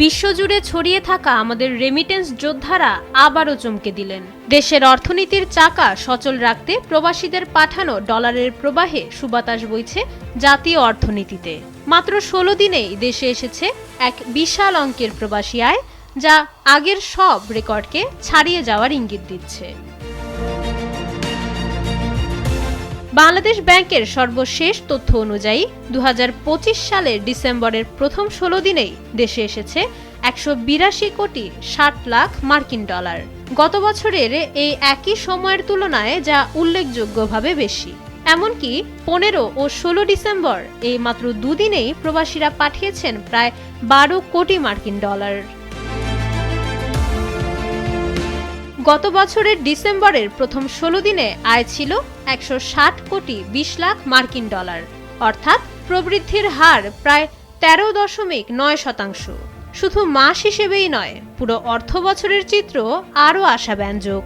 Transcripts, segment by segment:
বিশ্বজুড়ে ছড়িয়ে থাকা আমাদের রেমিটেন্স যোদ্ধারা আবারও চমকে দিলেন। দেশের অর্থনীতির চাকা সচল রাখতে প্রবাসীদের পাঠানো ডলারের প্রবাহে সুবাতাস বইছে জাতীয় অর্থনীতিতে। মাত্র ১৬ দিনেই দেশে এসেছে এক বিশাল অঙ্কের প্রবাসী আয়, যা আগের সব রেকর্ডকে ছাড়িয়ে যাওয়ার ইঙ্গিত দিচ্ছে। বাংলাদেশ ব্যাংকের সর্বশেষ তথ্য অনুযায়ী ২০২৫ সালের ডিসেম্বরের প্রথম ১৬ দিনেই দেশে এসেছে ১৮২ কোটি ৬০ লাখ মার্কিন ডলার। গত বছরের এই একই সময়ের তুলনায় যা উল্লেখযোগ্যভাবে বেশি। এমনকি ১৫ ও ১৬ ডিসেম্বর এই মাত্র দুদিনেই প্রবাসীরা পাঠিয়েছেন প্রায় ১২ কোটি মার্কিন ডলার। গত বছরের ডিসেম্বরের প্রথম ১৬ দিনে আয় ছিল ১৬০ কোটি ২০ লাখ মার্কিন ডলার, অর্থাৎ প্রবৃদ্ধির হার প্রায় ১৩.৯%। শুধু মাস হিসেবেই নয়, পুরো অর্থ বছরের চিত্র আরও আশাব্যঞ্জক।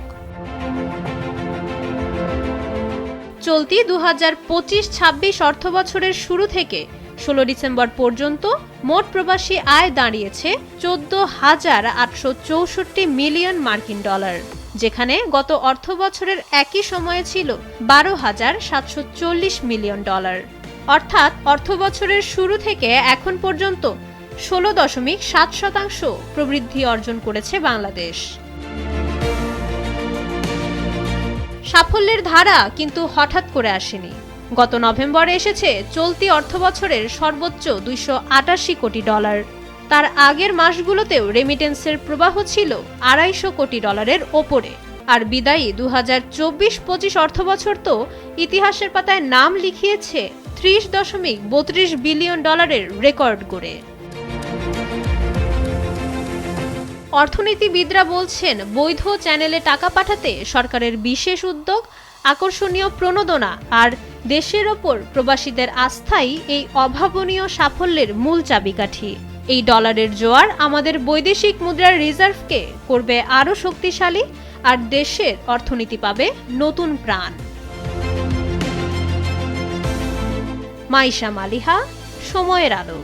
চলতি ২০২৫-২৬ অর্থ বছরের শুরু থেকে ১৬ ডিসেম্বর পর্যন্ত মোট প্রবাসী আয় দাঁড়িয়েছে ১৪,৮৬৪ মিলিয়ন মার্কিন ডলার, যেখানে গত অর্থ বছরের একই সময়ে ছিল ১২,৭৪০ মিলিয়ন ডলার। অর্থাৎ অর্থ বছরের শুরু থেকে এখন পর্যন্ত ১৬.৭% প্রবৃদ্ধি অর্জন করেছে বাংলাদেশ। সাফল্যের ধারা কিন্তু হঠাৎ করে আসেনি। গত নভেম্বরে এসেছে চলতি অর্থবছরের সর্বোচ্চ ২৮৮ কোটি ডলার। তার আগের মাসগুলোতেও রেমিটেন্সের প্রবাহ ছিল ২৫০ কোটি ডলারের ওপরে। আর বিদায়ী ২০২৪-২৫ অর্থবছর তো ইতিহাসের পাতায় নাম লিখিয়েছে ৩০.৩২ বিলিয়ন ডলারের রেকর্ড গড়ে। অর্থনীতিবিদরা বলছেন, বৈধ চ্যানেলে টাকা পাঠাতে সরকারের বিশেষ উদ্যোগ, আকর্ষণীয় প্রণোদনা আর দেশের ওপর প্রবাসীদের আস্থাই এই অভাবনীয় সাফল্যের মূল চাবিকাঠি। এই ডলারের জোয়ার আমাদের বৈদেশিক মুদ্রার রিজার্ভকে করবে আরও শক্তিশালী, আর দেশের অর্থনীতি পাবে নতুন প্রাণ। মাইশা মালিহা, সময়ের আলো।